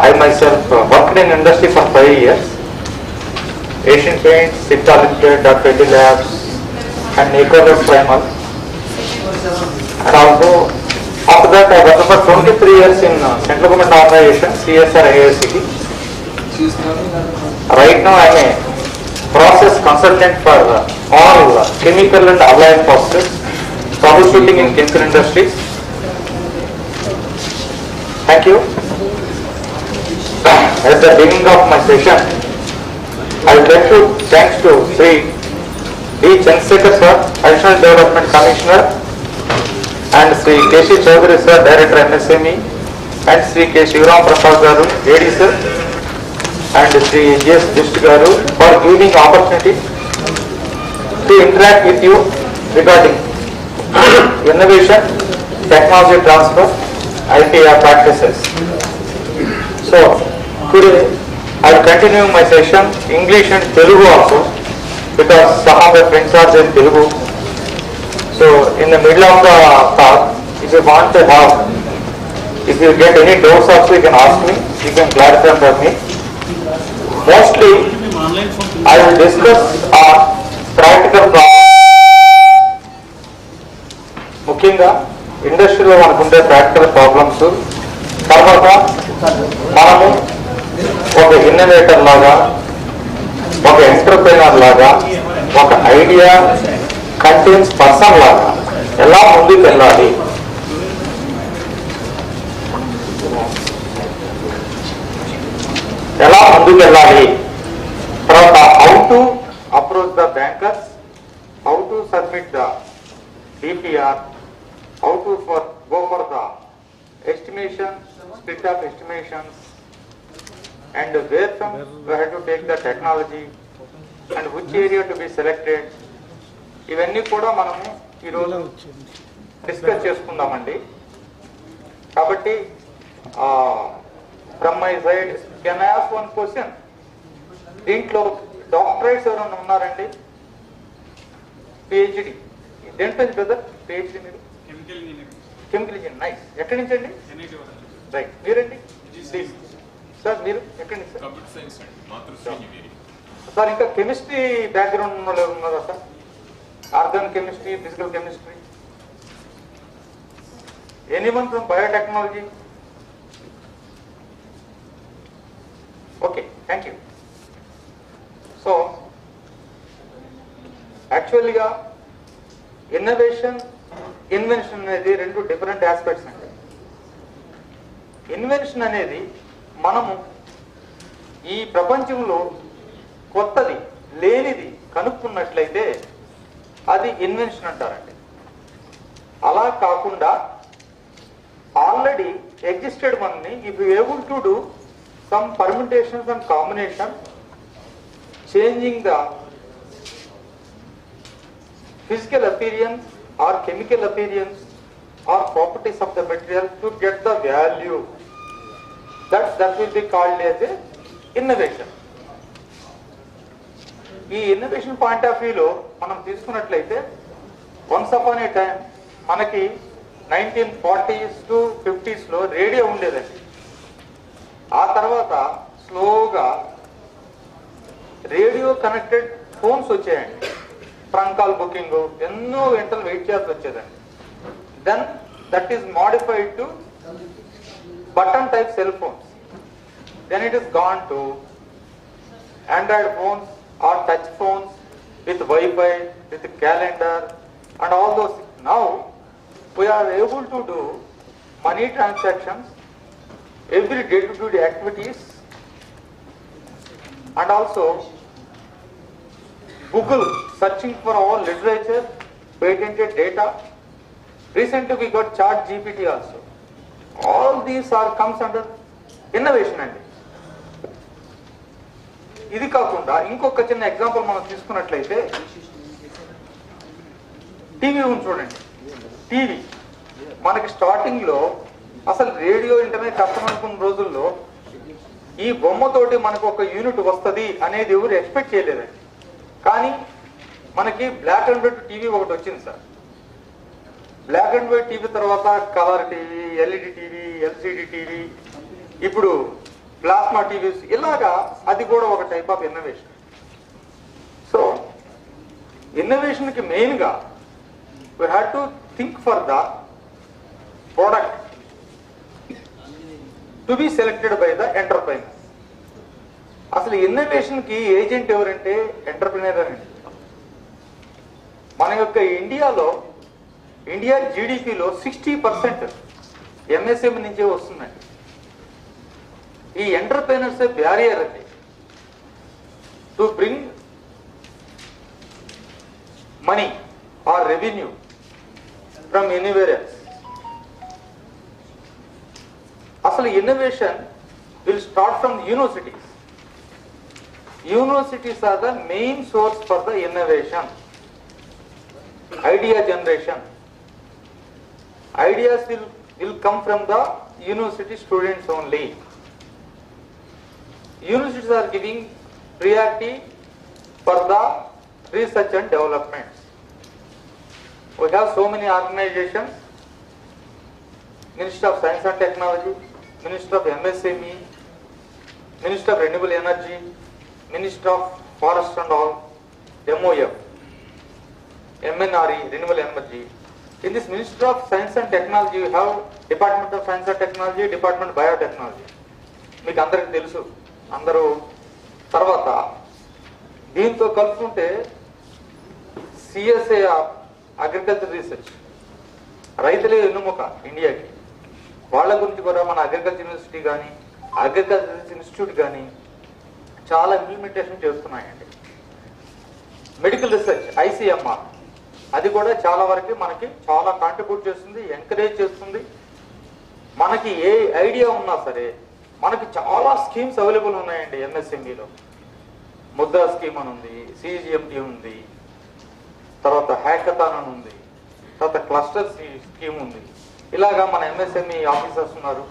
I myself worked in industry for 5 years. Asian Paints, Sipta Limited, Dr. Labs, and Ecolab Primal. And also, after that I worked for 23 years in Central Government Organization, CSR AICT. Right now I am a process consultant for all chemical and allied processes, troubleshooting in chemical industries. Thank you. At the beginning of my session, I would like to thank to Sri D. Chandrasekhar Sir, Additional Development Commissioner, and Sri K.C. Chaudhary Sir, Director MSME, and Sri K. Shivaram Prasad Garu, AD Sir, and Sri G.S. Dishti Garu for giving opportunity to interact with you regarding innovation, technology transfer, IPR practices. So today I will continue my session English and Telugu also, because some of the friends are in Telugu. So in the middle of the talk, if you want to have, if you get any doubts also, you can ask me, you can clarify for me. Mostly I will discuss practical problems. ముఖ్యంగా ఇండస్ట్రీలో మనకు ఉండే practical problems, తర్వాత మనము ఒక innovator లాగా, ఒక entrepreneur లాగా, ఒక ఐడియా కంటెన్స్ పర్సన్ లాగా ఎలా ముందుకు వెళ్ళాలి, తర్వాత how to approach the bankers, how to submit the DPR, how to go for the estimation, split of estimations, and where from we have to take the technology and which area to be selected. ఇవన్నీ కూడా మనము ఈరోజు discuss చేసుకుందామండి. కాబట్టి from my side can I ask one question? దీంట్లో doctorates ఎవరైనా ఉన్నారండి? PhD దేంట్లో బ్రదర్? పిహెచ్డి మీరు? Chemical engineer. నైస్. ఎక్కడి నుంచి అండి? రైట్. మీరండి? సార్ మీరు ఎక్కడి నుంచి సార్? ఇంకా కెమిస్ట్రీ బ్యాక్గ్రౌండ్ ఉన్న వాళ్ళు ఉన్నారా sir? Organic chemistry, physical chemistry, anyone from biotechnology? Okay, thank you. So యాక్చువల్గా ఇన్నోవేషన్, ఇన్వెన్షన్ అనేది రెండు డిఫరెంట్ ఆస్పెక్ట్స్ అండి. ఇన్వెన్షన్ అనేది మనము ఈ ప్రపంచంలో కొత్తది, లేనిది కనుక్కున్నట్లయితే అది ఇన్వెన్షన్ అంటారండి. అలా కాకుండా ఆల్రెడీ ఎగ్జిస్టెడ్ మనని if you able to do some permutations and combination, changing the physical appearance or chemical appearance or properties of the material to get the value, that will be called as a innovation. ఈ innovation point of వ్యూలో మనం తీసుకున్నట్లయితే once upon ఏ time మనకి 1940s to 50s లో radio ఉండేదండి. ఆ తర్వాత స్లోగా రేడియో కనెక్టెడ్ ఫోన్స్ వచ్చాయండి. ట్రంక్ కాల్ బుకింగ్, ఎన్నో గంటలు వెయిట్ చేయాల్సి వచ్చేదండి. Then that is modified to button type cell phones. Then it is gone to Android phones or touch phones with wifi, with calendar and all those. Now we are able to do money transactions, every day-to-day activities, and also Google searching for all literature, patented data. Recently we got Chat GPT also. All these are comes under innovation అండి. ఇది కాకుండా ఇంకొక చిన్న example మనం తీసుకున్నట్లయితే TV ఉంది చూడండి. TV మనకి స్టార్టింగ్ లో అసలు రేడియో ఇంటనే కష్టం అనుకున్న రోజుల్లో ఈ బొమ్మతోటి మనకు ఒక యూనిట్ వస్తుంది అనేది ఎవరు ఎక్స్పెక్ట్ చేయలేదండి. కానీ మనకి బ్లాక్ అండ్ వైట్ టీవీ ఒకటి వచ్చింది sir. Black and white TV తర్వాత colour TV, LED TV, LCD TV, ఇప్పుడు ప్లాస్మా టీవీస్, ఇలాగా అది కూడా ఒక టైప్ ఆఫ్ ఇన్నోవేషన్. సో ఇన్నోవేషన్కి మెయిన్గా we had to think for the product to be selected by the entrepreneur. అసలు ఇన్నోవేషన్కి ఏజెంట్ ఎవరంటే ఎంటర్ప్రినర్ అండి. మన యొక్క ఇండియా జీడిపిలో 60% ఎంఎస్ఎంఈ నుంచే వస్తుందండి. ఈ ఎంటర్ప్రినర్స్ బ్యారియర్ అండి to bring money or revenue from anywhere else. అసలు innovation will start from universities. Universities are the main source for the innovation, idea generation. Ideas will come from the university students only. Universities are giving priority for the research and development. We have so many organizations: Ministry of Science and Technology, Ministry of MSME, Ministry of Renewable Energy, Ministry of Forest and all, MOF, MNRE, Renewable Energy. In this Ministry of Science and Technology, you have Department of Science and Technology, Department of Biotechnology. మీకు అందరికి తెలుసు. అందరూ తర్వాత దీంతో కలుపుకుంటే CSA agriculture research, రైతులే వెన్నుముక ఇండియాకి. వాళ్ళ గురించి కూడా మన అగ్రికల్చర్ యూనివర్సిటీ కానీ అగ్రికల్చర్ ఇన్స్టిట్యూట్ కానీ చాలా ఇంప్లిమెంటేషన్ చేస్తున్నాయండి. మెడికల్ రీసెర్చ్ ICMR, అది కూడా చాలా వరకు మనకి చాలా కాంట్రిబ్యూట్ చేస్తుంది, ఎంకరేజ్ చేస్తుంది. మనకి ఏ ఐడియా ఉన్నా సరే మనకి చాలా స్కీమ్స్ అవైలబుల్ ఉన్నాయండి. MSMEలో ముద్రా స్కీమ్ అని ఉంది, CGMT ఉంది, తర్వాత హ్యాకథాన్ అని ఉంది, తర్వాత క్లస్టర్ స్కీమ్ ఉంది. ఇలాగా మన MSME ఆఫీసర్స్ ఉన్నారు.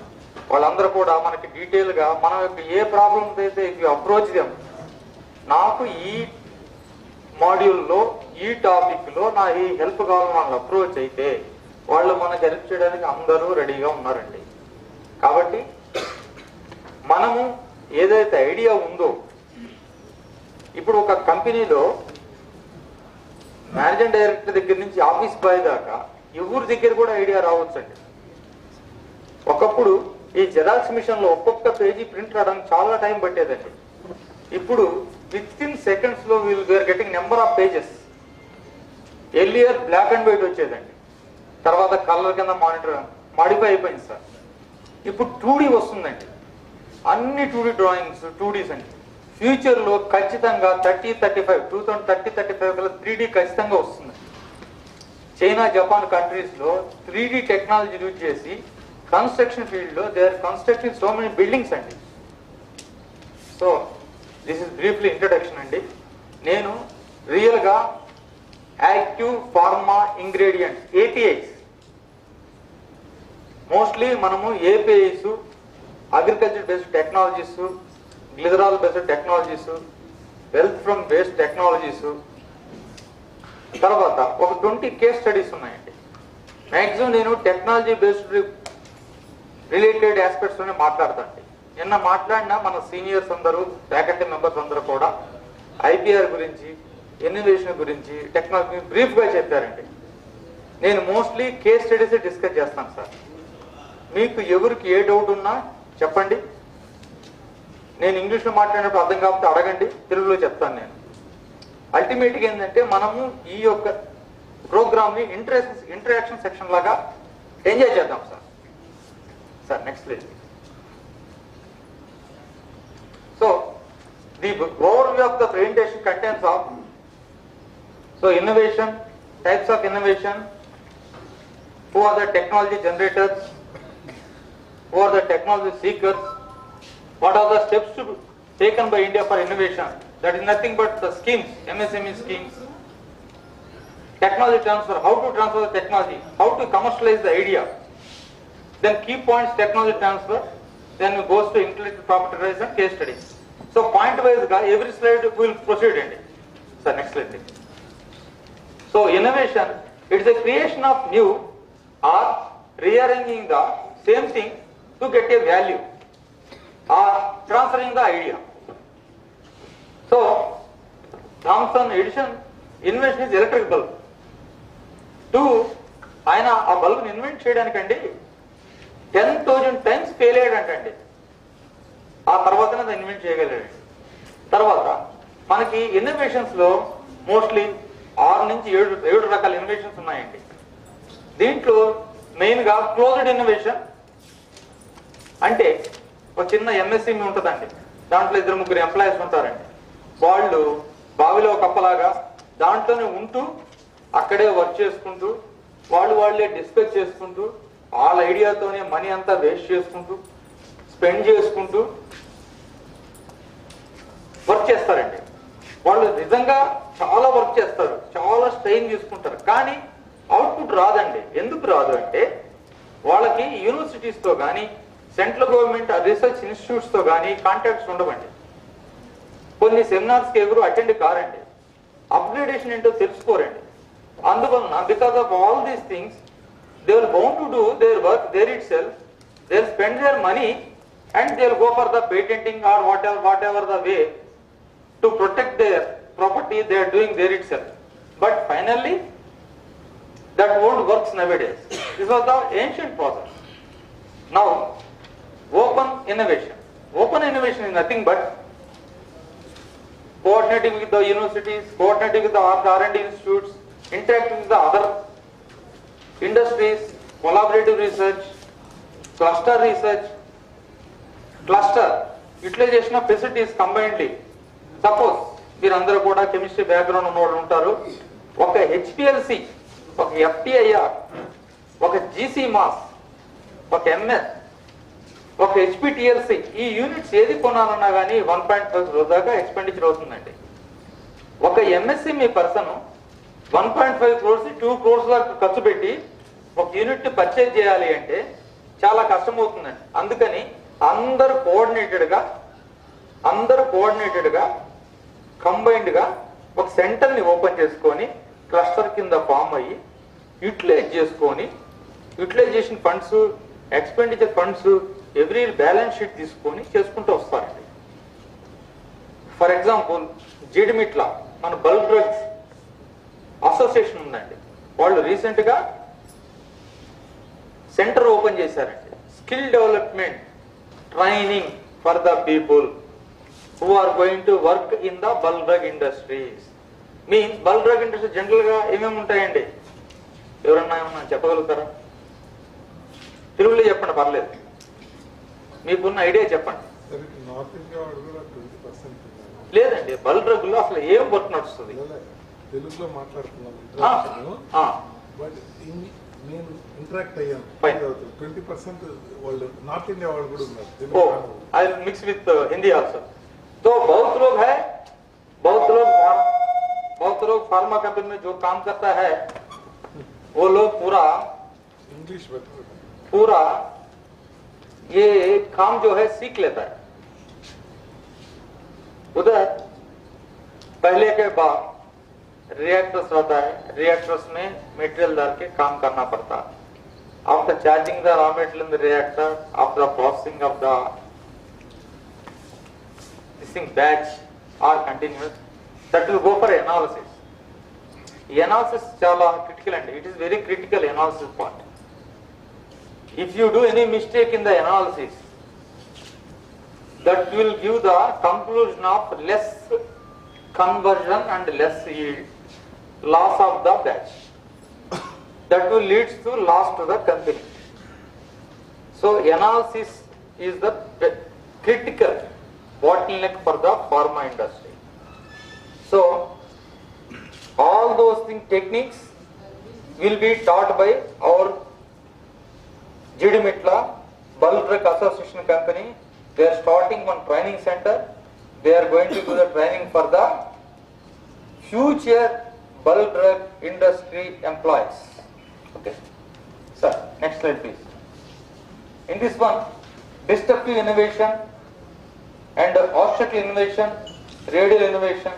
వాళ్ళందరూ కూడా మనకి డీటెయిల్గా మన యొక్క ఏ ప్రాబ్లమ్స్ అయితే అప్రోచ్ దెమ్, నాకు ఈ మాడ్యూల్లో ఈ టాపిక్లో నా ఈ హెల్ప్ కావాలని వాళ్ళు అప్రోచ్ అయితే వాళ్ళు మనకు హెల్ప్ చేయడానికి అందరూ రెడీగా ఉన్నారండి. కాబట్టి మనము ఏదైతే ఐడియా ఉందో, ఇప్పుడు ఒక కంపెనీలో మేనేజింగ్ డైరెక్టర్ దగ్గర నుంచి ఆఫీస్ బాయ్ దాకా ఎవరి దగ్గర కూడా ఐడియా రావచ్చండి. ఒకప్పుడు ఈ జెరాక్స్ మిషన్ లో ఒక్కొక్క పేజీ ప్రింట్ రావడానికి చాలా టైం పట్టేదండి. ఇప్పుడు విత్ ఇన్ సెకండ్స్ లో we're getting number of pages. Earlier black and white వచ్చేదండి, తర్వాత కలర్ కింద మాడిఫై అయిపోయింది సార్. ఇప్పుడు 2D వస్తుందండి, అన్ని 2D డ్రాయింగ్స్ 2Ds అండి. ఫ్యూచర్ లో ఖచ్చితంగా 2035 కల్లా 3D ఖచ్చితంగా వస్తుంది. చైనా, జపాన్ కంట్రీస్ లో 3D టెక్నాలజీ యూజ్ చేసి కన్స్ట్రక్షన్ ఫీల్డ్ లో they are constructing so many buildings అండి. So this is briefly introduction అండి. నేను రియల్ గా active pharma ingredients APIs, mostly మనము APIs, agriculture based technologies, glycerol based technologies, wealth from based technologies, తర్వాత ఒక 20 case studies ఉన్నాయండి. Maximum నేను technology based related aspects లోనే మాట్లాడతాండి. నిన్న మాట్లాడిన మన సీనియర్స్ అందరూ, ఫ్యాకల్టీ మెంబర్స్ అందరూ కూడా IPR గురించి, ఇన్నోవేషన్ గురించి, టెక్నాలజీ బ్రీఫ్ గా చెప్పారండి. నేను మోస్ట్లీ కేస్ స్టడీస్ డిస్కస్ చేస్తాను సార్. మీకు ఎవరికి ఏ డౌట్ ఉన్నా చెప్పండి. నేను ఇంగ్లీష్లో మాట్లాడినప్పుడు అర్థం కాకపోతే అడగండి, తెలుగులో చెప్తాను. నేను అల్టిమేట్గా ఏంటంటే మనము ఈ యొక్క ప్రోగ్రామ్ని ఇంటరాక్షన్ సెక్షన్ లాగా ఎంజాయ్ చేద్దాం sir. Sir next please. So the overview of the presentation contents of innovation, types of innovation, who are the technology generators, who are the technology seekers, what are the steps to be taken by India for innovation. That is nothing but the schemes, MSME schemes, technology transfer, how to transfer the technology, how to commercialize the idea. Then key points, technology transfer, then it goes to intellectual property rights and case studies. So point wise ga every slide will proceed andi. So next slide please. So innovation, it is a creation of new or rearranging the same thing to get a value. are transferring the idea. So, Thomson Edison invention is electric bulb. ఆయన ఆ బల్బుని invent చేయడానికండి 10,000 times fail అయ్యాడంటండి. ఆ తర్వాతనే దాన్ని invent చేయగలిగాడు. తర్వాత మనకి innovations లో mostly 6 నుంచి 7 రకాల ఇన్నోవేషన్స్ ఉన్నాయండి. దీంట్లో మెయిన్ గా క్లోజ్డ్ ఇన్నోవేషన్ అంటే ఒక చిన్న ఎంఎస్ఎంఈ ఉంటుందండి. దాంట్లో 2-3 ఎంప్లాయీస్ ఉంటారండి. వాళ్ళు బావిలో కప్పలాగా దాంట్లోనే ఉంటూ అక్కడే వర్క్ చేసుకుంటూ వాళ్ళే డిస్కస్ చేసుకుంటూ వాళ్ళ ఐడియాతోనే మనీ అంతా వేస్ట్ చేసుకుంటూ స్పెండ్ చేసుకుంటూ వర్క్ చేస్తారండి. వాళ్ళు నిజంగా చాలా వర్క్ చేస్తారు, చాలా స్ట్రెయిన్ తీసుకుంటారు, కానీ అవుట్పుట్ రాదండి. ఎందుకు రాదు అంటే వాళ్ళకి యూనివర్సిటీస్ తో కానీ సెంట్రల్ గవర్నమెంట్ రీసెర్చ్ ఇన్స్టిట్యూట్స్ తో కానీ కాంటాక్ట్స్ ఉండవండి. కొన్ని సెమినార్స్ కి ఎవరు అటెండ్ కారండి. అప్గ్రేడేషన్ ఏంటో తెలుసుకోరండి. అందువలన because of all these things they will bound to do their work there itself. They will spend their money and they will go for the patenting or whatever the way to protect their property they are doing there itself. But finally that won't works nowadays. This was the ancient process. Now, open innovation. Open innovation is nothing but coordinating with the universities, coordinating with the R&D institutes, interacting with the other industries, collaborative research, cluster research, cluster utilization of facilities combinedly. Suppose మీరందరూ కూడా chemistry background ఉన్న వాళ్ళు ఉంటారు. ఒక HPLC, ఒక ఎఫ్టిఐఆర్, ఒక GC mass, ఒక MS, ఒక హెచ్పిటిఎల్సి, ఈ యూనిట్స్ ఏది కొనాలన్నా కానీ 1.5 crores దాకా ఎక్స్పెండిచర్ అవుతుందండి. ఒక ఎంఎస్ఎంఈ పర్సన్ 1.5 crores 2 crores దాకా ఖర్చు పెట్టి ఒక యూనిట్ ని పర్చేజ్ చేయాలి అంటే చాలా కష్టం అవుతుందండి. అందుకని అందరూ కోఆర్డినేటెడ్ గా కంబైన్డ్ గా ఒక సెంటర్ ని ఓపెన్ చేసుకొని క్లస్టర్ కింద ఫామ్ అయ్యి utilization funds, expenditure funds every balance sheet తీసుకొని చేసుకుంటూ వస్తారండి. ఫర్ ఎగ్జాంపుల్ జీడిమిట్ల మన బల్క్ డ్రగ్స్ అసోసియేషన్ ఉందండి. వాళ్ళు రీసెంట్ గా సెంటర్ ఓపెన్ చేశారండి. Skill development training for the people who are going to work in the bulk drug industries. Means bulk drug industry general గా ఏమేమి ఉంటాయండి? ఎవరన్నా ఏమన్నా చెప్పగలుగుతారా? తెలుగులో చెప్పండి, పర్లేదు. మీకున్న ఐడియా చెప్పండి. లేదండి, బల్క్ డ్రగ్ లో అసలు ఏం వర్క్ నడుస్తుంది? తెలుగులో మాట్లాడుతున్నాను. ఇంటరాక్ట్ అయ్యాను. 20% వాళ్ళు నార్త్ ఇండియా వాళ్ళు కూడా ఉన్నారు. I will mix with Hindi also. तो बहुत लोग फार्मा कंपनी में जो काम करता है वो लोग पूरा ये काम जो है सीख लेता है. उधर पहले के बाद रिएक्टर्स रहता है, रिएक्टर्स में मटेरियल डाल के काम करना पड़ता है. After charging the raw material in the reactor, after processing of the batch or continuous, that will go for analysis. Analysis chala critical and it is very critical analysis part. If you do any mistake in the analysis, that will give the conclusion of less conversion and less yield, loss of the batch. That will lead to loss to the company. So analysis is the critical bottleneck for the pharma industry. So all those techniques will be taught by our Jidimitla Bulk Drug Association company. They are starting one training center. They are going to do the training for the future bulk drug industry employees. Okay, sir, next slide please. In this one, disruptive innovation and obstacle innovation, radial innovation,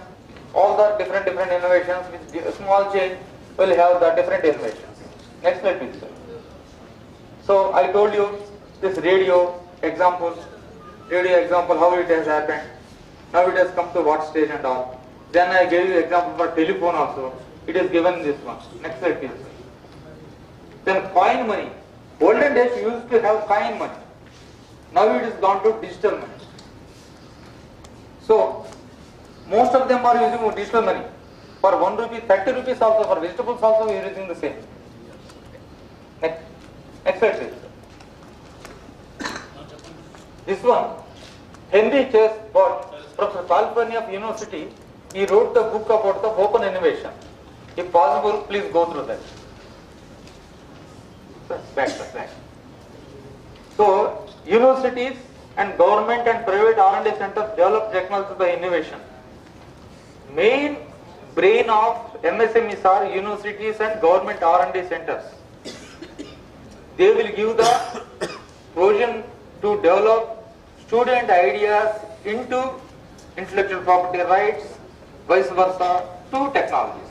all the different innovations with small change will have the different innovations. Next slide please. So I told you this radio example, gave you example how it has happened. Now it has come to what stage and all. Then I gave you example for telephone also. It is given in this one. Next slide please. Then coin money. Olden days you used to have coin money. Now it is gone to digital money. So most of them are using digital money. For 1 rupee, 30 rupees also, for vegetables also we are using the same. Next slide please. This one, Henry Chase Bott, Professor California University, he wrote the book about the open innovation. If possible, please go through that. Back. So, universities and government and private R&D centers develop technology by innovation. Main brain of MSMEs are universities and government R&D centers. They will give the provision to develop student ideas into intellectual property rights, vice versa, to technologies.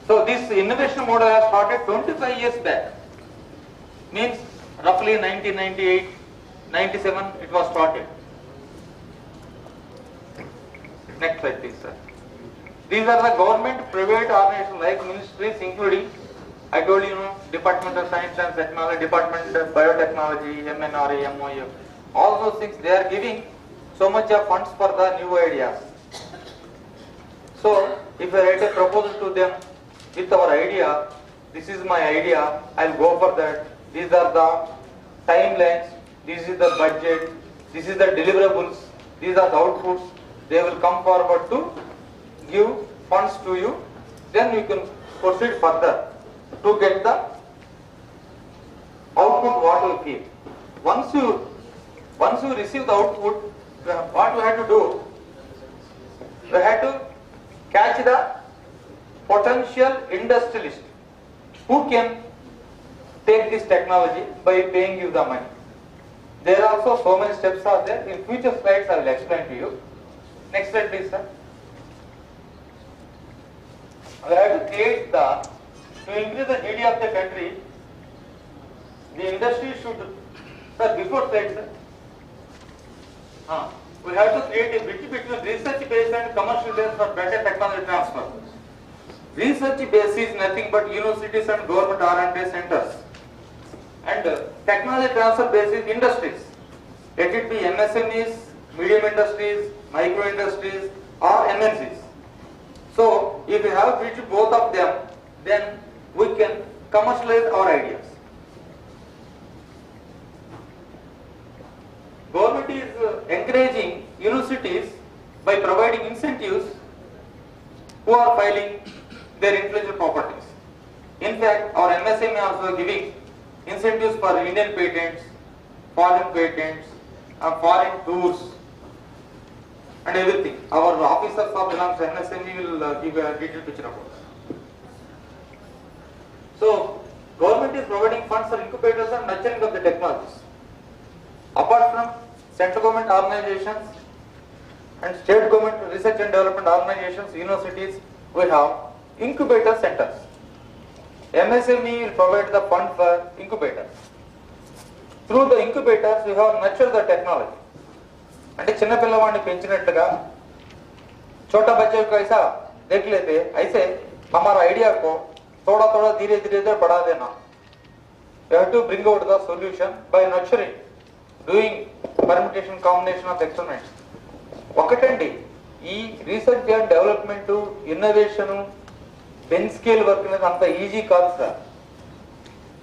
So this innovation model has started 25 years back. Means roughly 1998, 97 it was started. Next slide please sir. These are the government private organizations like ministries including, I told you, Department of Science and Technology, Department of Biotechnology, MNRA, MOU, all those things, they are giving so much of funds for the new ideas. So, if I write a proposal to them with our idea, this is my idea, I'll go for that, these are the timelines, this is the budget, this is the deliverables, these are the outputs, they will come forward to give funds to you, then you can proceed further to get the output what will keep. Once you receive the output, what we have to do, we have to catch the potential industrialist who can take this technology by paying you the money. There are also so many steps are there. In future slides I will explain to you. Next slide please sir. We have to create to increase the GDP of the country, the industry should, sir, before slide sir. We have to create a bridge between research base and commercial base for better technology transfer. Research base is nothing but universities and government R&D centers. And technology transfer base is industries. Let it be MSMEs, medium industries, micro industries or MNCs. So, if we have bridged both of them, then we can commercialize our ideas. Government is encouraging universities by providing incentives who are filing their intellectual properties. In fact, our MSME also giving incentives for Indian patents, foreign tours and everything. Our officers of belongs to MSME will give a detailed picture about that. So, government is providing funds for incubators and nurturing of the technologies. Apart from central government organizations and state government research and development organizations, universities, we have incubator centers. MSME will provide the fund for incubators. Through the incubators, we have nurtured the technology. అంటే చిన్న పిల్లవాడిని పెంచినట్టుగా छोटा बच्चे को ऐसा देख लेते, ऐसे हमारा आइडिया को थोड़ा थोड़ा धीरे धीरे बढ़ा देना. You have to bring out the solution by nurturing, doing permutation combination of experiments. ఒకటండి ఈ research and development innovation bench scale work అనేది అంత ఈజీ కాదు సార్.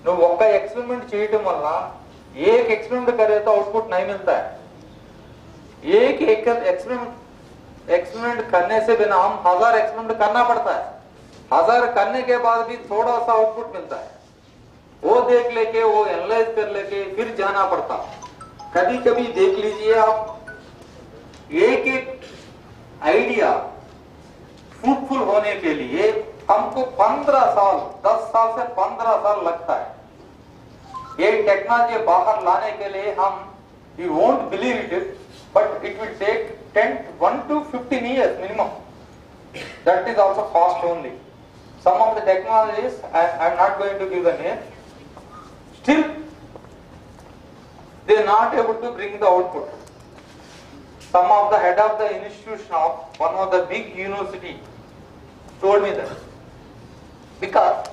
నువ్వు ఒక్క एक्सपेरिमेंट చేయటం వల్ల एक एक्सपेरिमेंट करे तो आउटपुट नहीं मिलता है. एक एक्सपेरिमेंट करने से बिना हम 1000 एक्सपेरिमेंट करना पड़ता है. 1000 करने के बाद भी थोड़ा सा आउटपुट मिलता है. वो देख लेके, वो एनालाइज कर लेके फिर जाना पड़ता. कभी कभी देख लीजिए आप, एक आइडिया फ्रूटफुल होने के लिए हमको 15 साल, 10 साल से 15 साल लगता है. ये टेक्नोलॉजी बाहर लाने के लिए हम, you won't believe it, but it will take 1 to 15 years minimum. That is also cost only. Some of the technologies, I am not going to give the name, still they are not able to bring the output. Some of the head of the institution of one of the big university told me that. Because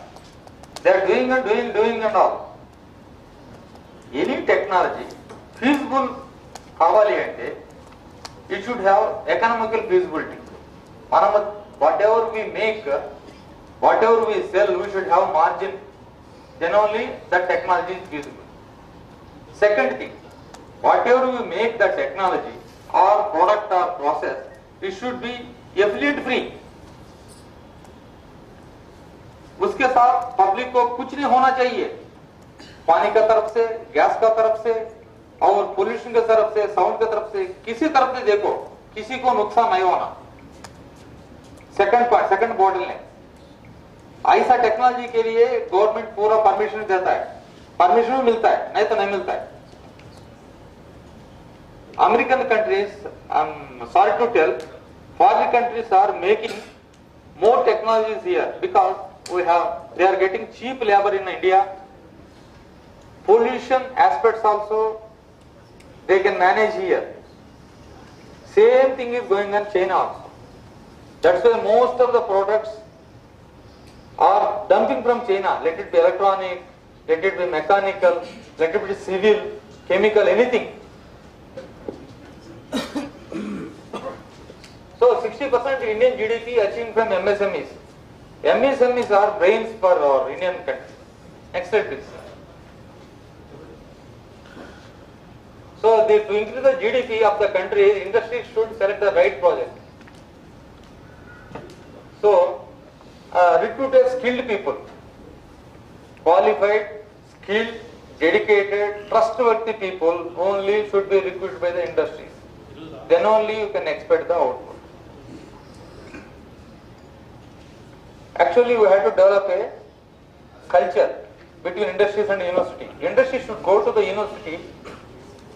they are doing and all. Any technology feasible kavali ante, it should have economical feasibility. Whatever we make, whatever we sell, we should have margin. Then only the technology is feasible. Second thing, whatever we make the technology or product or process, it should be affiliate free. उसके साथ public को कुछ नहीं होना चाहिए, पानी का तरफ से, गैस का तरफ से और पोल्यूशन के तरफ से, साउंड के तरफ से, किसी तरफ से देखो, किसी को नुकसान नहीं होना. सेकंड पॉइंट, सेकंड बोटलनेक, ऐसा टेक्नोलॉजी के लिए गवर्नमेंट पूरा परमिशन देता है, परमिशन भी मिलता है, नहीं तो नहीं मिलता है. American countries, I'm sorry to tell, foreign countries are making more technologies here because they are getting cheap labor in India. Pollution aspects also they can manage here. Same thing is going on in China also. That's why most of the products are dumping from China. Let it be electronic, let it be mechanical, let it be civil, chemical, anything. So 60% Indian GDP achieved from MSMEs. MSMEs are brains for our Indian country. Next slide please. So to increase the GDP of the country, industry should select the right project. So recruit skilled people, qualified, skilled, dedicated, trustworthy people only should be recruited by the industries. Then only you can expect the output. Actually, we have to develop a culture between industries and university. Industry should go to the university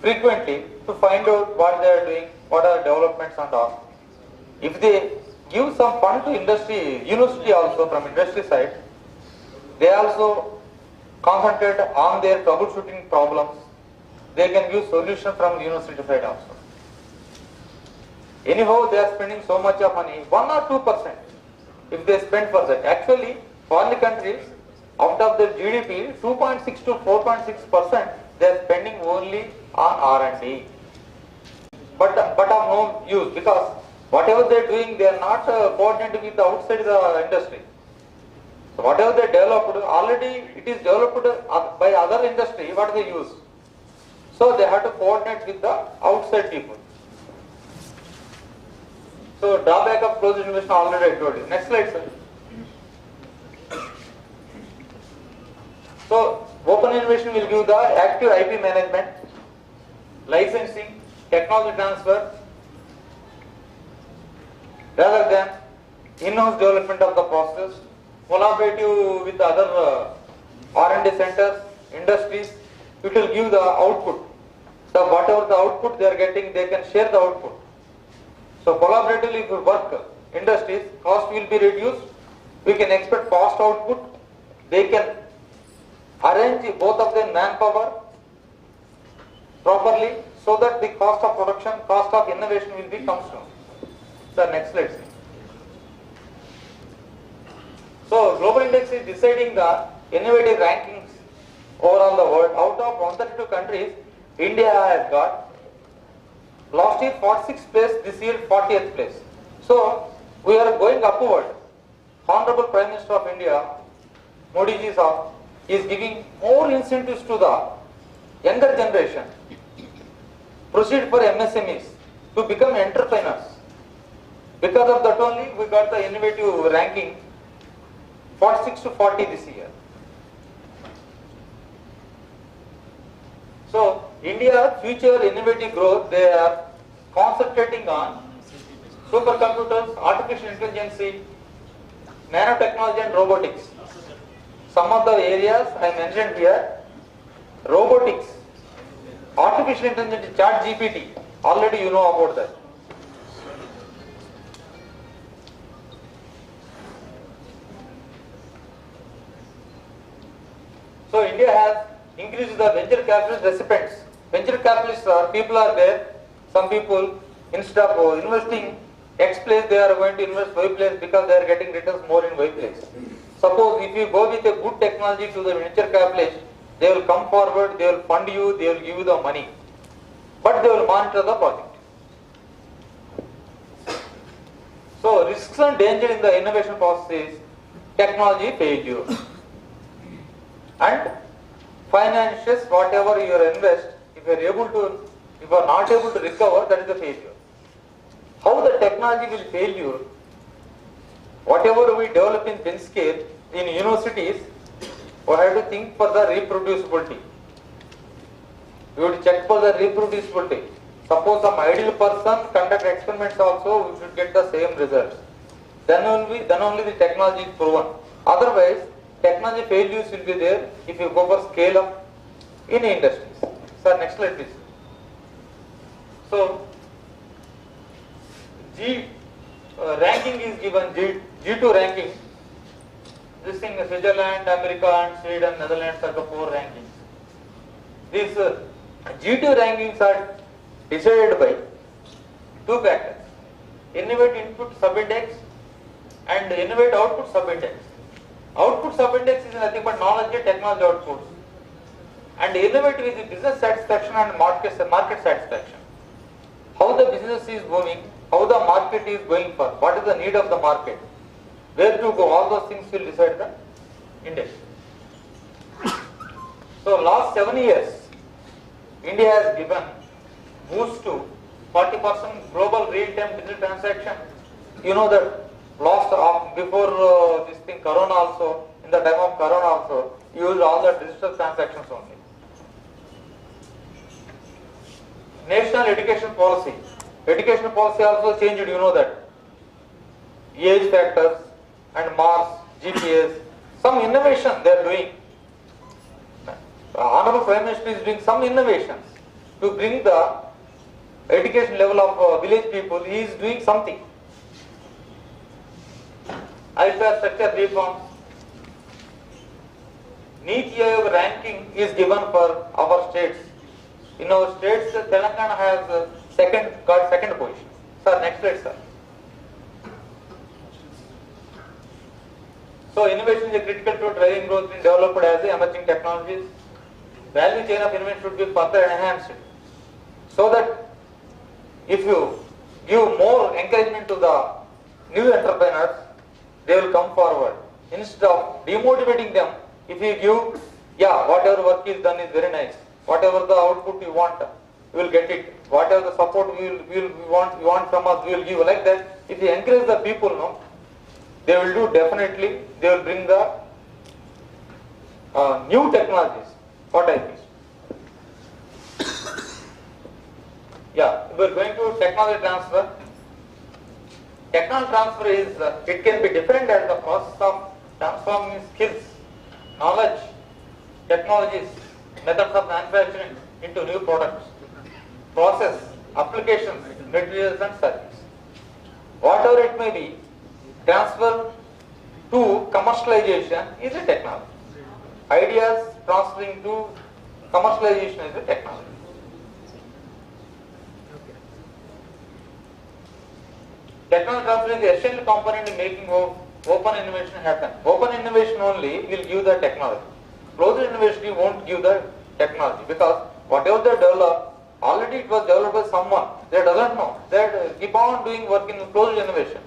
frequently to find out what they are doing, what are the developments and all. If they give some fund to industry, university also from industry side, they also concentrate on their troubleshooting problems. They can give solution from the university side also. Anyhow, they are spending so much of money, 1 or 2%. If they spend for that, actually, foreign countries, out of their GDP, 2.6 to 4.6%, they are spending only on R&D. But of no use, because whatever they are doing, they are not coordinated with the outside the industry. So whatever they developed, already it is developed by other industry, what they use. So they have to coordinate with the outside people. So drawback of closed innovation already I told you. Next slide, sir. So open innovation will give the active IP management, licensing, technology transfer, rather than in-house development of the process, collaborative with other R&D centers, industries. It will give the output. So whatever the output they are getting, they can share the output. So collaboratively if we work industries, cost will be reduced, we can expect fast output, they can arrange both of them manpower properly so that the cost of production, cost of innovation will be comes down. So next slide. So global index is deciding the innovative rankings overall the world. Out of 132 countries, India has got last year 46th place, this year 40th place. So we are going upward. Honorable Prime Minister of India, Modi ji is giving more incentives to the younger generation. Proceed for MSMEs to become entrepreneurs. Because of that only we got the innovative ranking 46 to 40 this year. So India future innovative growth, they are concentrating on supercomputers, artificial intelligence, nanotechnology and robotics. Some of the areas I mentioned here, robotics, artificial intelligence, chat GPT, already you know about that. So India has increased the venture capital recipients. Venture capitalists are, people are there, some people instead of investing X place, they are going to invest Y place because they are getting returns more in Y place. Suppose if you go with a good technology to the venture capitalists, they will come forward, they will fund you, they will give you the money, but they will monitor the project. So risks and danger in the innovation process is technology failure and financials, whatever you invest, if you are not able to recover, that is the failure. How the technology will fail you? Whatever we develop in thin scale in universities, we have to think for the reproducibility. We would check for the reproducibility. Suppose some ideal person conduct experiments also, we should get the same results. Then only the technology is proven. Otherwise, technology failures will be there if you go for scale up in industries. Sir, next slide please. So, ranking is given, G2 ranking. This thing, Switzerland, America and Sweden, Netherlands are the 4 rankings. These G2 rankings are decided by 2 factors. Innovate input subindex and innovate output subindex. Output subindex is nothing but knowledge and technology outputs. And innovative is business satisfaction and market satisfaction. How the business is moving, how the market is going for, what is the need of the market, where to go, all those things will decide the index. So last 7 years, India has given boost to 40% global real-time digital transaction. You know that before this thing Corona also, in the time of Corona also, used all the digital transactions only. National education policy. Education policy also changed, you know that. Age factors and marks, GPS, some innovation they are doing. Honorable Prime Minister is doing some innovations to bring the education level of village people. He is doing something. Infrastructure reforms. Niti Aayog ranking is given for our states. In our states, Telangana has got second position. Sir, next slide, sir. So innovation is critical to driving growth in developed as emerging technologies. Value chain of innovation should be further enhanced, so that if you give more encouragement to the new entrepreneurs, they will come forward. Instead of demotivating them, if you give, whatever work is done is very nice, whatever the output you want, you will get it. Whatever the support you want from us, we will give. Like that, if you encourage the people, no, they will do definitely. They will bring the new technologies. What I think. We are going to technology transfer. Technology transfer is, it can be defined as the process of transforming skills, knowledge, technologies, methods of manufacturing into new products, process, applications, materials and services. Whatever it may be, transfer to commercialization is a technology. Ideas transferring to commercialization is a technology. Technology transfer is the essential component in making open innovation happen. Open innovation only will give the technology. Closed innovation won't give the technology, because whatever they develop, already it was developed by someone. They doesn't know. They keep on doing work in closed innovation.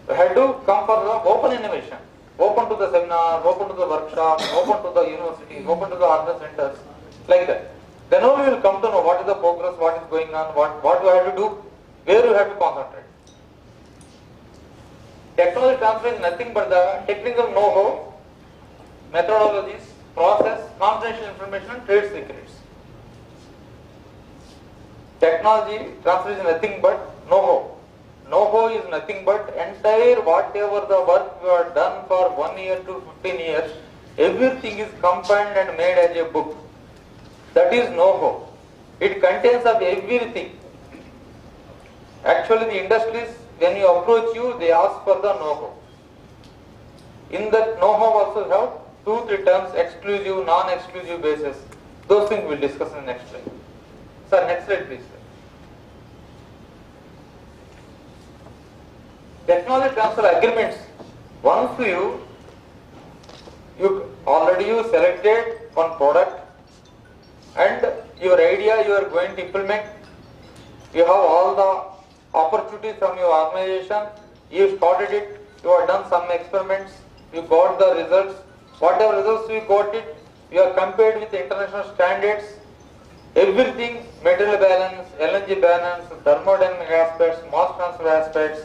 They had to come for the open innovation. Open to the seminar, open to the workshop, open to the university, open to the other centers, like that. Then only you will come to know what is the progress, what is going on, what you have to do, where you have to concentrate. Technology transfer is nothing but the technical know-how, methodologies, process, confidential information and trade secrets. Technology transfer is nothing but know-how. Know-how is nothing but entire whatever the work you have done for 1 year to 15 years, everything is combined and made as a book. That is know-how. It contains of everything. Actually the industries, when you approach you, they ask for the know-how. In that know-how also have 2-3 terms, exclusive, non-exclusive basis. Those things we'll discuss in the next slide. slide please. Technology transfer agreements. Once you already selected one product and your idea you are going to implement, you have all the opportunities from your organization, you started it, you have done some experiments, you got the results, whatever results you got it, you are compared with international standards, everything, material balance, LNG balance, thermodynamic aspects, mass transfer aspects,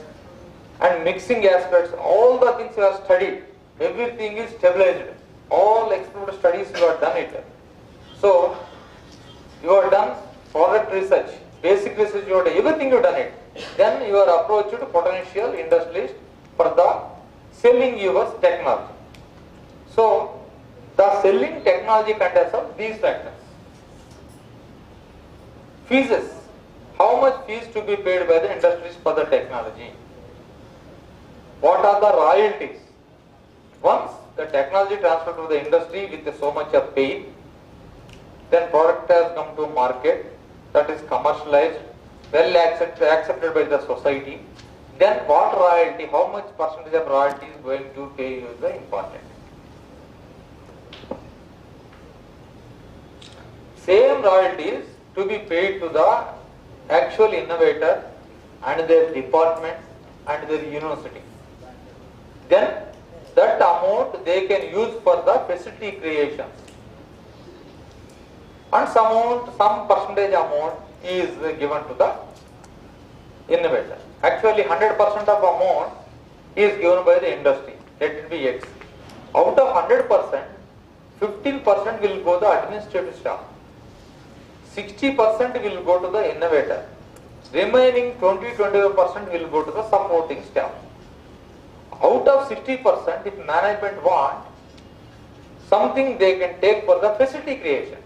and mixing aspects, all the things you have studied, everything is stabilized. All experimental studies you have done it. So, you have done product research, basic research, you have done, everything you have done it. Then you are approached to potential industrialist for the selling your technology. So, the selling technology consists of these factors. Fees. How much fees to be paid by the industries for the technology? What are the royalties? Once the technology transferred to the industry with so much of pay, then product has come to market, that is commercialized, well accepted by the society. Then what royalty, how much percentage of royalty is going to pay you is the important. Same royalties to be paid to the actual innovator and their department and their university. Then that amount they can use for the facility creation. And some percentage amount is given to the innovator. Actually 100% of amount is given by the industry. Let it be X. Out of 100%, 15% will go to the administrative staff. 60% will go to the innovator. Remaining 20-25% will go to the supporting staff. Out of 60%, if management want, something they can take for the facility creation.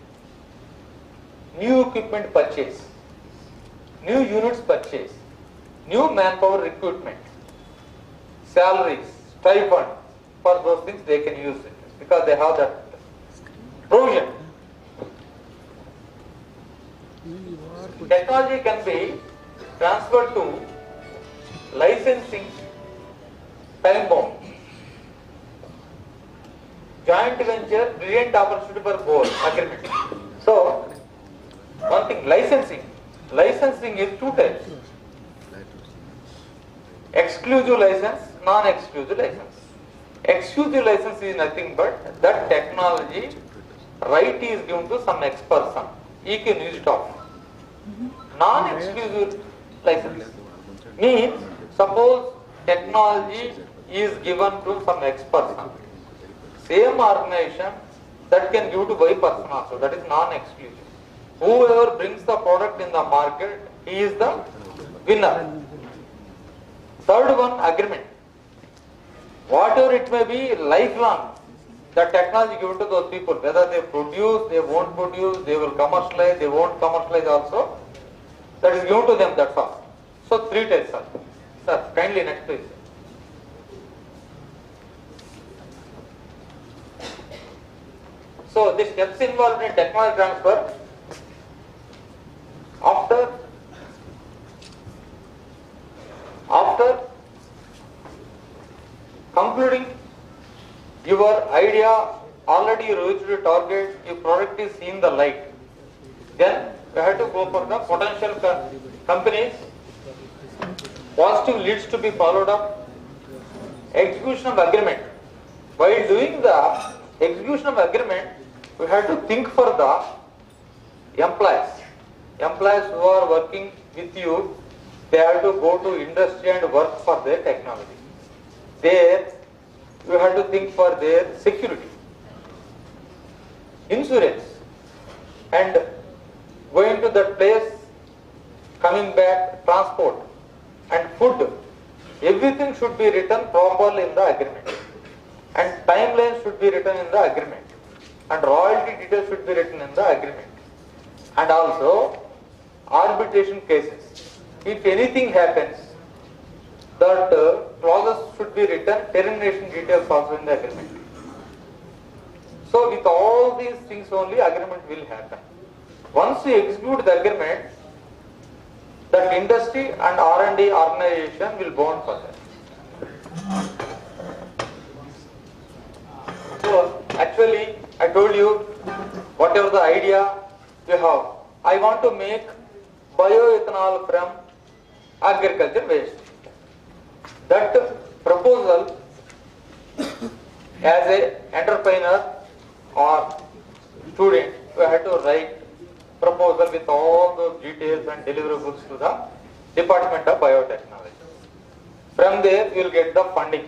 New equipment purchase, new units purchase, new manpower recruitment, salaries, stipend, for those things they can use it because they have that provision. Technology can be transferred to licensing, time bound. Joint venture, brilliant opportunity for both agreement. So, one thing, licensing. Licensing is two types. Exclusive license, non-exclusive license. Exclusive license is nothing but that technology right is given to some X person. He can use it off. Non-exclusive license means suppose technology is given to some X person. Same organization that can give to Y person also. That is non-exclusive. Whoever brings the product in the market, he is the winner. Third one, agreement. Whatever it may be, lifelong, the technology given to those people, whether they produce, they won't produce, they will commercialize, they won't commercialize also, that is given to them, that's all. So, three types are. Sir, kindly next please. So, the steps involved in technology transfer, after concluding your idea, already you reached your target, your product is seen the light, then you have to go for the potential companies, positive leads to be followed up, execution of agreement. While doing the execution of agreement, we have to think for the employees who are working with you. They have to go to industry and work for their technology. There, you have to think for their security, insurance, and going to that place, coming back, transport, and food. Everything should be written properly in the agreement. And timelines should be written in the agreement. And royalty details should be written in the agreement. And also, arbitration cases. If anything happens, that clauses should be written, termination details also in the agreement. So with all these things only agreement will happen. Once you execute the agreement, that industry and R&D organization will go on further. So actually I told you whatever the idea you have, I want to make bioethanol from agriculture waste. That proposal as a entrepreneur or student, you have to write proposal with all those details and deliverables to the Department of Biotechnology. From there you will get the funding.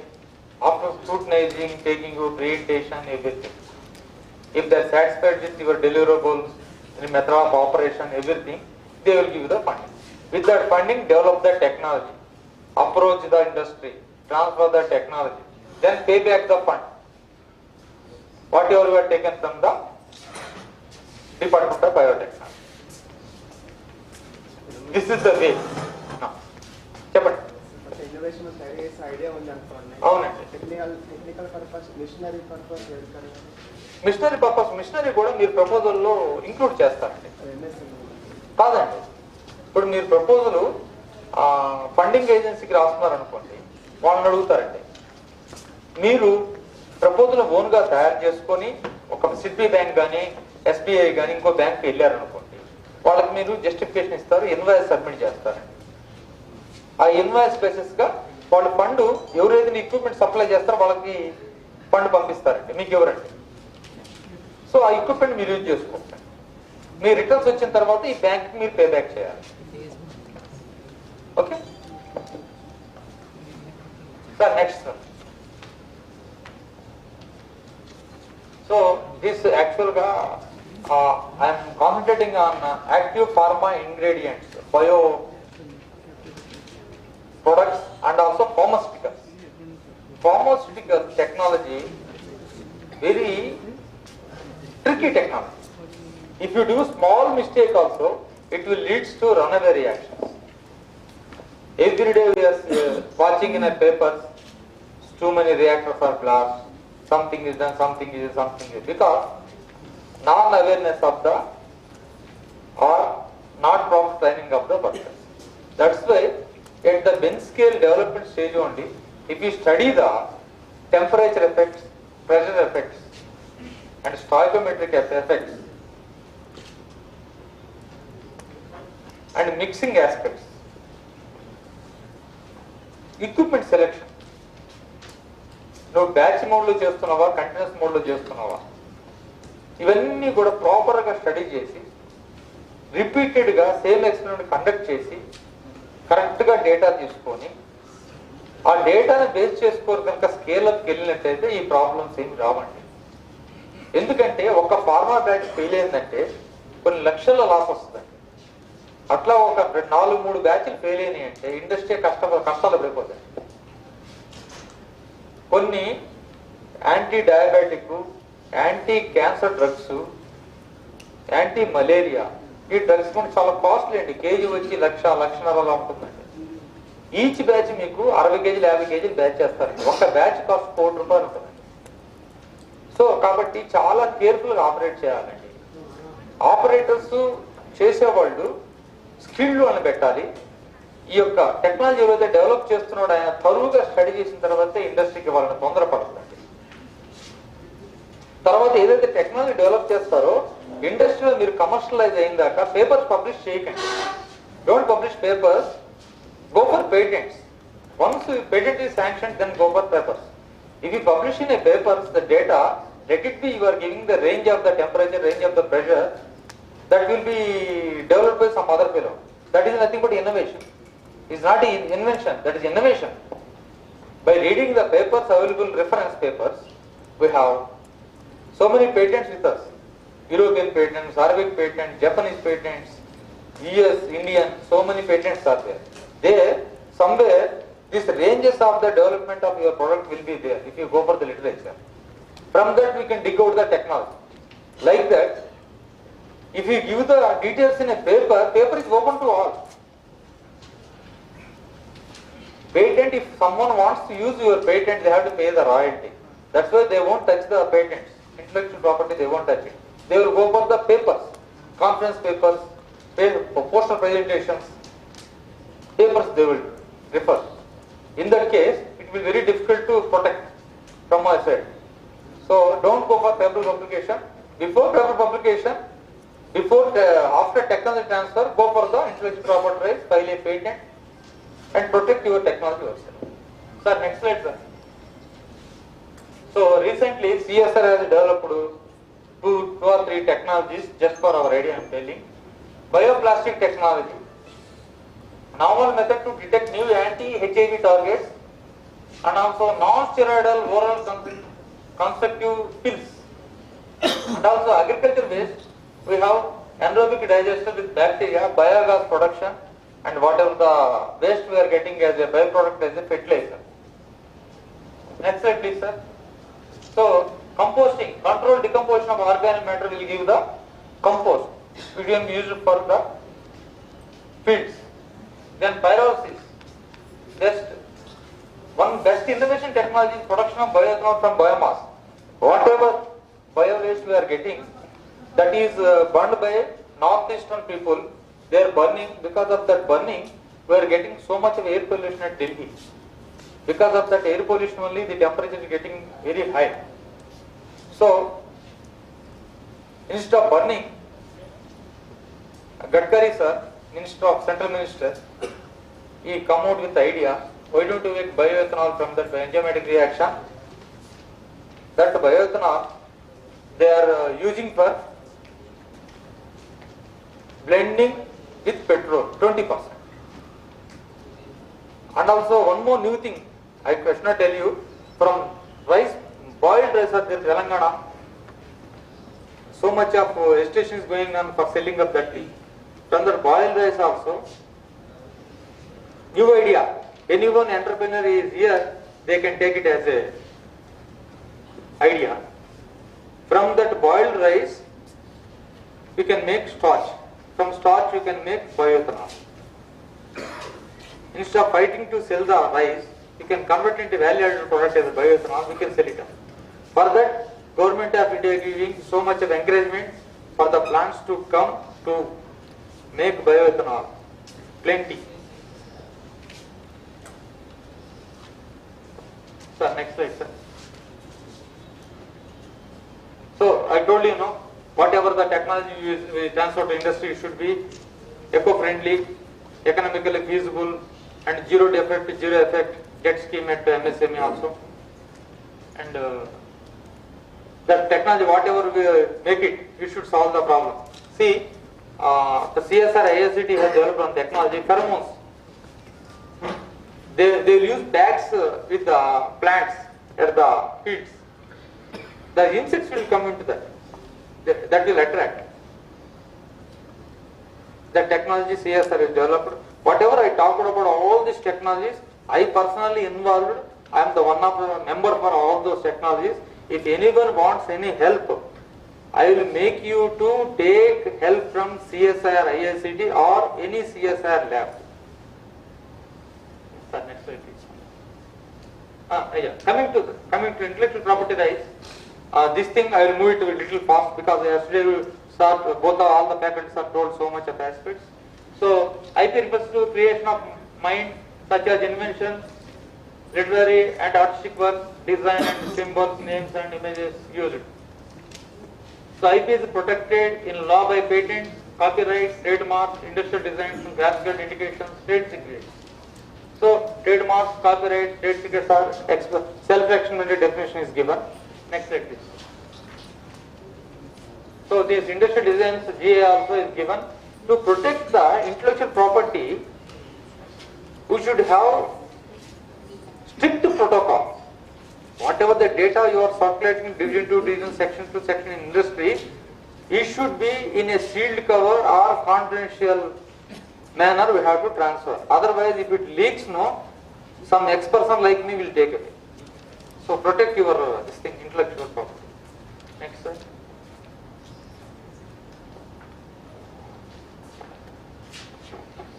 After scrutinizing, taking your presentation, everything. If they are satisfied with your deliverables, the method of operation, everything, they will give you the funding. With that funding, develop the technology, approach the industry, transfer the technology, then pay back the fund. Whatever you have taken from the Department of Biotechnology. This is the way. Now, చెప్పండి. Innovation study చేసే idea ఉంది అనుకోండి. అవునండి. Technical purpose, machinery purpose machinery purpose, machinery కూడా మీరు ప్రపోజల్లో include చేస్తారండి. కాదండి, ఇప్పుడు మీరు ప్రపోజల్ ఫండింగ్ ఏజెన్సీకి రాస్తున్నారు అనుకోండి, వాళ్ళని అడుగుతారండి. మీరు ప్రపోజల్ ఓన్గా తయారు చేసుకొని ఒక సిడ్బీ బ్యాంక్ కానీ ఎస్బీఐ కానీ ఇంకో బ్యాంక్కి వెళ్ళారనుకోండి, వాళ్ళకి మీరు జస్టిఫికేషన్ ఇస్తారు, ఇన్వాయిస్ సబ్మిట్ చేస్తారండి. ఆ ఇన్వాయిస్ బేసిస్ గా వాళ్ళ ఫండ్ ఎవరైతే ఎక్విప్మెంట్ సప్లై చేస్తారో వాళ్ళకి ఫండ్ పంపిస్తారండి, మీకు ఎవరండి. సో ఆ ఎక్విప్మెంట్ మీరు యూజ్ చేసుకోవచ్చు. మీ రిటర్న్స్ వచ్చిన తర్వాత ఈ బ్యాంక్ మీరు పే బ్యాక్ చేయాలి. Okay sir, next sir. So this actual గా I'm concentrating on active pharma ingredients, bio products and also pharmaceuticals. Pharmaceutical technology, very tricky technology. If you do small mistake also, it will lead to runaway reactions. Every day we are watching in a paper, too many reactors are blast, something is done, something is, because non-awareness of the or not proper training of the workers. That's why at the bench scale development stage only, if you study the temperature effects, pressure effects and stoichiometric effects and mixing aspects, equipment selection, నువ్వు batch మోడ్లో చేస్తున్నావా, continuous మోడ్లో చేస్తున్నావా, ఇవన్నీ కూడా ప్రాపర్గా study చేసి రిపీటెడ్గా సేమ్ ఎక్స్పెరిమెంట్ కండక్ట్ చేసి కరెక్ట్గా డేటా తీసుకొని ఆ డేటాను బేస్ చేసుకోరు కనుక స్కేల్అప్కి వెళ్ళినట్టయితే ఈ ప్రాబ్లమ్స్ ఏమి రావండి. ఎందుకంటే ఒక ఫార్మా బ్యాచ్ ఫెయిల్ అయిందంటే కొన్ని లక్షల లాస్ వస్తుందండి. అట్లా ఒక 4-3 బ్యాచ్లు ఫెయిల్ అయినాయి అంటే ఇండస్ట్రీ కష్టాలు పడిపోతాయి. కొన్ని anti diabetic, anti cancer drugs, anti malaria, ఈ డ్రగ్స్ కూడా చాలా కాస్ట్లీ అండి. కేజీ వచ్చి 1,00,000-1,50,000 ఉంటుందండి. ఈచ్ బ్యాచ్ మీకు 60 కేజీలు 50 కేజీలు బ్యాచ్ చేస్తారండి. ఒక బ్యాచ్ కాస్ట్ ₹1,00,00,000 ఉంటుందండి. సో కాబట్టి చాలా కేర్ఫుల్గా ఆపరేట్ చేయాలండి. ఆపరేటర్స్ చేసేవాళ్ళు స్కిల్డ్ అని పెట్టాలి. ఈ యొక్క టెక్నాలజీ ఎవరైతే డెవలప్ చేస్తున్నాడో ఆయన తరువుగా స్టడీ చేసిన తర్వాత ఇండస్ట్రీకి వాళ్ళని తొందరపడుతుందండి. తర్వాత ఏదైతే టెక్నాలజీ డెవలప్ చేస్తారో ఇండస్ట్రీలో మీరు కమర్షియలైజ్ అయిన దాకా పేపర్స్ పబ్లిష్ చేయకండి. Don't publish papers, go for patents. Once patent is sanctioned, then go for papers. If you publish in a papers the data, let it be you are giving the range of the temperature, range of the pressure, that will be developed by some other fellow. That is nothing but innovation. It's not invention, that is innovation. By reading the papers, available reference papers, we have so many patents with us. European patents, Arabic patents, Japanese patents, US, Indian, so many patents are there. There, somewhere, these ranges of the development of your product will be there if you go for the literature. From that we can dig out the technology. Like that, if you give the details in a paper, paper is open to all. Patent, if someone wants to use your patent, they have to pay the royalty. That's why they won't touch the patents. Intellectual property, they won't touch it. They will go for the papers, conference papers, poster presentations, papers they will refer. In that case, it will be very difficult to protect from my side. So don't go for paper publication. Before paper publication, after technology transfer, go for the intellectual property rights, file a patent, and protect your technology yourself. Sir, next slide, sir. So recently, CSR has developed two or three technologies. Just for our idea, I am telling. Bioplastic technology, novel method to detect new anti-HIV targets, and also non-steroidal oral constructive pills. And also agriculture waste, we have anaerobic digester with bacteria, biogas production, and whatever the waste we are getting as a byproduct as a fertilizer. Next slide, please, sir. So composting, controlled decomposition of organic matter will give the compost, which will be used for the fields. Then pyrolysis, best innovation technology is production of bioethanol from biomass. Whatever bio waste we are getting, that is burned by northeastern people. They are burning. Because of that burning, we are getting so much of air pollution at Delhi. Because of that air pollution only, the temperature is getting very high. So instead of burning, Gadkari sir, Minister of Central Minister, he come out with the idea, why don't you make bioethanol from that enzymatic reaction? That bioethanol they are using for blending with petrol, 20%. And also one more new thing, I should not tell you, from rice, boiled rice at Telangana, so much of hesitation is going on for selling of that tea. From the boiled rice also, new idea, anyone entrepreneur is here, they can take it as a idea. From that boiled rice, you can make starch. From starch, you can make bioethanol. Instead of fighting to sell the rice, you can convert into value-added product as a bioethanol. We can sell it. For that, Government of India is giving so much of encouragement for the plants to come to make bioethanol. Plenty. Sir, next slide, sir. So I told you, whatever the technology we transfer to industry should be eco-friendly, economically feasible, and zero defect, zero effect debt scheme at MSME also. And that technology, whatever we make it, it should solve the problem. See, the CSR ISCT has developed on technology, pheromones. They will use bags with the plants at the fields. The insects will come into that. That will attract. The technology CSR is developed. Whatever I talked about all these technologies, I personally involved. I am the one of the member for all those technologies. If anyone wants any help, I will make you to take help from CSR ISCT or any CSR lab. Sir, next slide, please. Coming to intellectual property rights. This thing I will move it a little fast because yesterday we saw all the faculties are told so much of aspects. So IP refers to creation of mind such as invention, literary and artistic work, design and symbols, names and images used. So IP is protected in law by patents, copyrights, trademarks, industrial designs, graphical indications, trade secrets. So trademarks, copyrights, trade secrets are self-explanatory definition is given. Next slide, please. So this industrial designs GA also is given. To protect the intellectual property, we should have strict protocol. Whatever the data you are circulating division to division, section to section in industry, it should be in a sealed cover or confidential manner we have to transfer. Otherwise, if it leaks, some ex-person like me will take away. So protect your intellectual property. Next slide.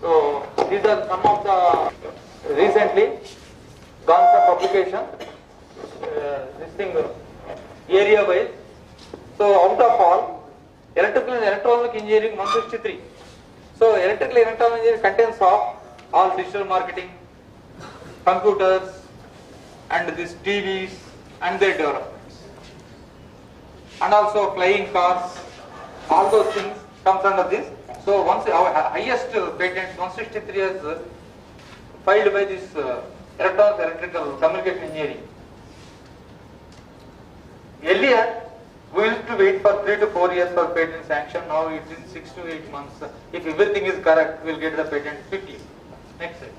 So these are some of the recently gone for publication. Area wise. So out of all, electrical and electronic engineering 163. So electrical and electronic engineering contains of all digital marketing, computers, and these TVs and their developments. And also flying cars, all those things comes under this. So once our highest patent 163 is filed by this electrical communication engineering. Earlier, we used to wait for 3 to 4 years for patent sanction. Now it is 6 to 8 months. If everything is correct, we will get the patent quickly. Next slide.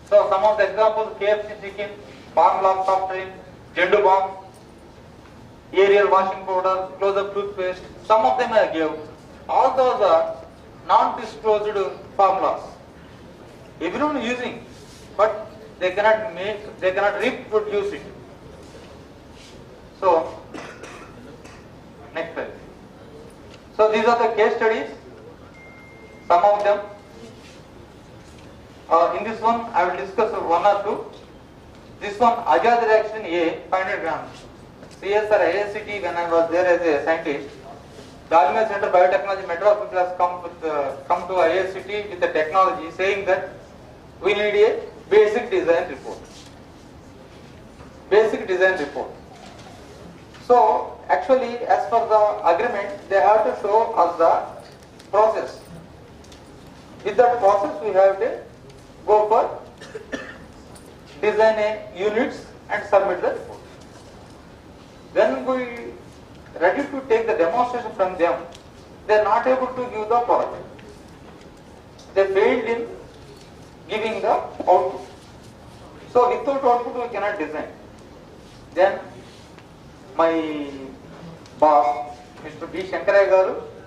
So some of the examples: KFC chicken, palm lock soft drink, Jendu bomb, Ariel washing powder, close-up toothpaste. Some of them I gave. All those are non-disclosed formulas. Everyone is using, but they cannot reproduce it. So, next slide. So these are the case studies, some of them. In this one, I will discuss one or two. This one, Ajad reaction A, 500 grams. CSR ISCT, when I was there as a scientist, Dalmia Center Biotechnology Madras has come to ISCT with the technology, saying that we need a basic design report. Basic design report. So actually, as per the agreement, they have to show us the process. With that process, we have to go for design a units and submit the report. When we ready to take the demonstration from them, they are not able to give the product. They failed in giving the output. So without output, we cannot design. Then my boss, Mr. B. Shankaraya garu,